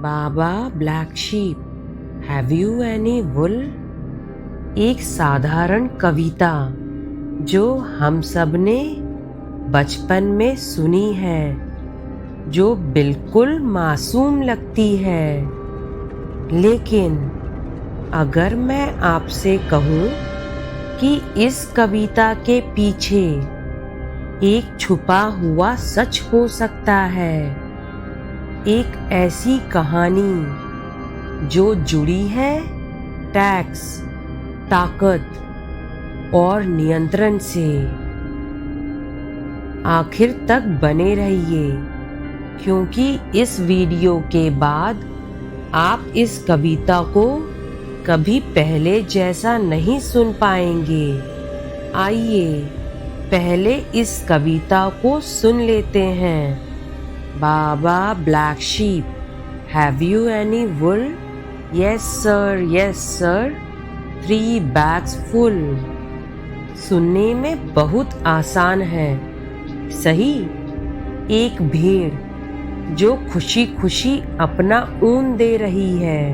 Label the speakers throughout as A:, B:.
A: Baba black sheep, have you any wool? एक साधारण कविता जो हम सब ने बचपन में सुनी है, जो बिल्कुल मासूम लगती है। लेकिन अगर मैं आपसे कहूँ कि इस कविता के पीछे एक छुपा हुआ सच हो सकता है, एक ऐसी कहानी जो जुड़ी है टैक्स, ताकत और नियंत्रण से। आखिर तक बने रहिए, क्योंकि इस वीडियो के बाद आप इस कविता को कभी पहले जैसा नहीं सुन पाएंगे। आइए पहले इस कविता को सुन लेते हैं। Baa baa black sheep, have you any wool? Yes sir, 3 bags full. सुनने में बहुत आसान है, सही? एक भेड़ जो खुशी खुशी अपना ऊन दे रही है,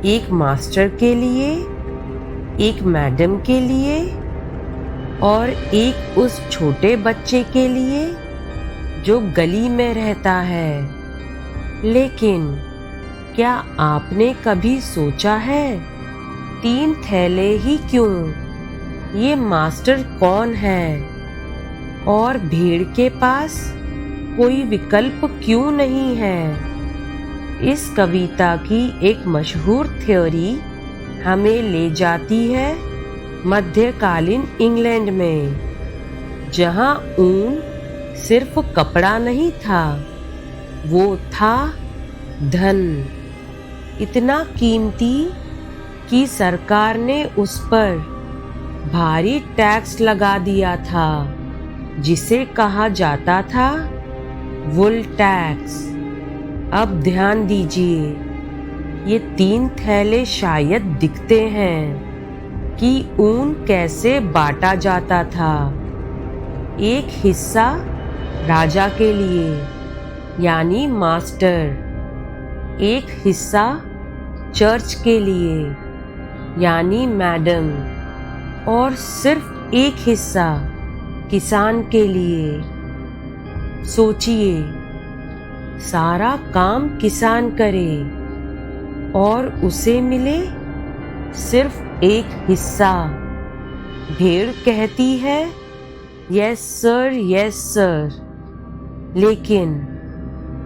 A: एक मास्टर के लिए, एक मैडम के लिए और एक उस छोटे बच्चे के लिए जो गली में रहता है। लेकिन क्या आपने कभी सोचा है, 3 थैले ही क्यों? ये मास्टर कौन है? और भेड़ के पास कोई विकल्प क्यों नहीं है? इस कविता की एक मशहूर थ्योरी हमें ले जाती है मध्यकालीन इंग्लैंड में, जहां ऊन सिर्फ कपड़ा नहीं था, वो था धन। इतना कीमती कि सरकार ने उस पर भारी टैक्स लगा दिया था, जिसे कहा जाता था वुल टैक्स। अब ध्यान दीजिए, ये 3 थैले शायद दिखते हैं कि ऊन कैसे बांटा जाता था। एक हिस्सा राजा के लिए, यानी मास्टर। एक हिस्सा चर्च के लिए, यानी मैडम। और सिर्फ एक हिस्सा किसान के लिए। सोचिए, सारा काम किसान करे और उसे मिले सिर्फ एक हिस्सा। भेड़ कहती है यस सर। लेकिन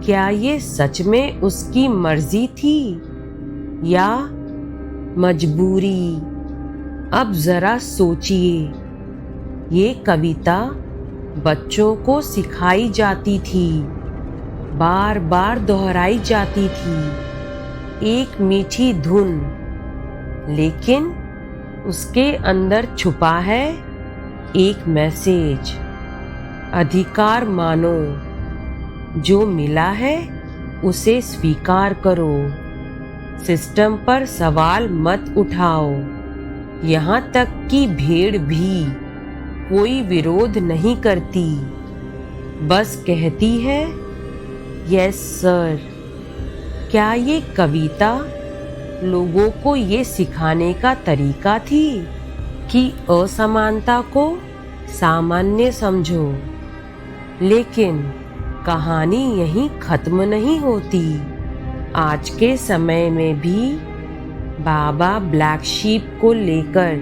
A: क्या ये सच में उसकी मर्जी थी या मजबूरी? अब जरा सोचिए, ये कविता बच्चों को सिखाई जाती थी, बार बार दोहराई जाती थी, एक मीठी धुन। लेकिन उसके अंदर छुपा है एक मैसेज, अधिकार मानो, जो मिला है उसे स्वीकार करो, सिस्टम पर सवाल मत उठाओ। यहाँ तक कि भेड़ भी कोई विरोध नहीं करती, बस कहती है यस सर। क्या ये कविता लोगों को ये सिखाने का तरीका थी कि असमानता को सामान्य समझो? लेकिन कहानी यहीं खत्म नहीं होती। आज के समय में भी बाबा ब्लैक शीप को लेकर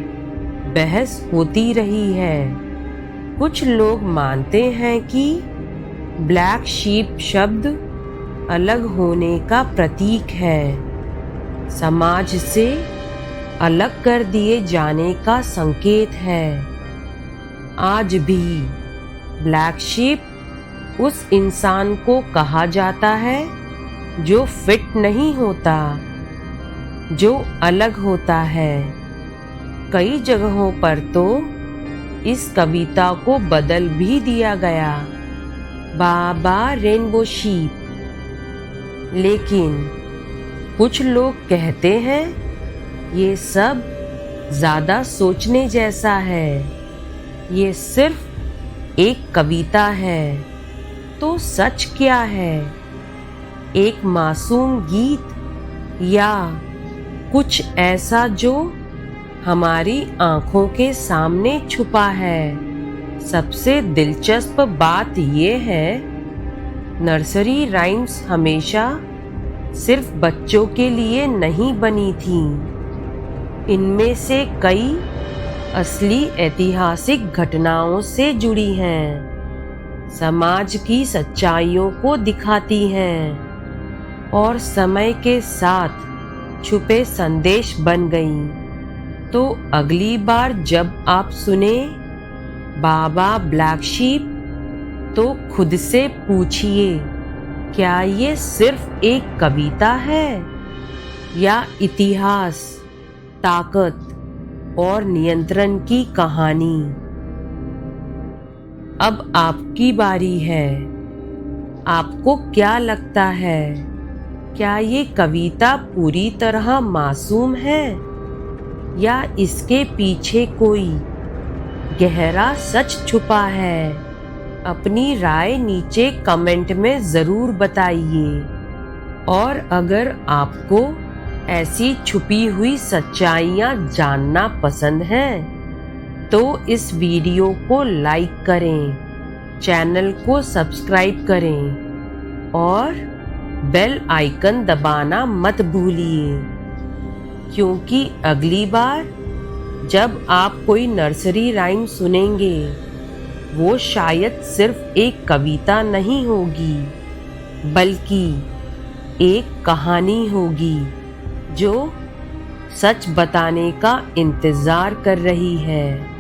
A: बहस होती रही है। कुछ लोग मानते हैं कि ब्लैक शीप शब्द अलग होने का प्रतीक है, समाज से अलग कर दिए जाने का संकेत है। आज भी ब्लैक शीप उस इंसान को कहा जाता है जो फिट नहीं होता, जो अलग होता है। कई जगहों पर तो इस कविता को बदल भी दिया गया, बाबा रेनबो शीप। लेकिन कुछ लोग कहते हैं ये सब ज्यादा सोचने जैसा है, ये सिर्फ एक कविता है। तो सच क्या है? एक मासूम गीत या कुछ ऐसा जो हमारी आंखों के सामने छुपा है। सबसे दिलचस्प बात ये है, नर्सरी राइम्स हमेशा सिर्फ बच्चों के लिए नहीं बनी थी। इनमें से कई असली ऐतिहासिक घटनाओं से जुड़ी हैं, समाज की सच्चाइयों को दिखाती हैं और समय के साथ छुपे संदेश बन गईं। तो अगली बार जब आप सुने बाबा ब्लैक शीप, तो खुद से पूछिए, क्या ये सिर्फ एक कविता है या इतिहास, ताकत और नियंत्रण की कहानी? अब आपकी बारी है। आपको क्या लगता है, क्या ये कविता पूरी तरह मासूम है या इसके पीछे कोई गहरा सच छुपा है? अपनी राय नीचे कमेंट में ज़रूर बताइए। और अगर आपको ऐसी छुपी हुई सच्चाइयाँ जानना पसंद हैं, तो इस वीडियो को लाइक करें, चैनल को सब्सक्राइब करें और बेल आइकन दबाना मत भूलिए, क्योंकि अगली बार जब आप कोई नर्सरी राइम सुनेंगे, वो शायद सिर्फ एक कविता नहीं होगी, बल्कि एक कहानी होगी जो सच बताने का इंतजार कर रही है।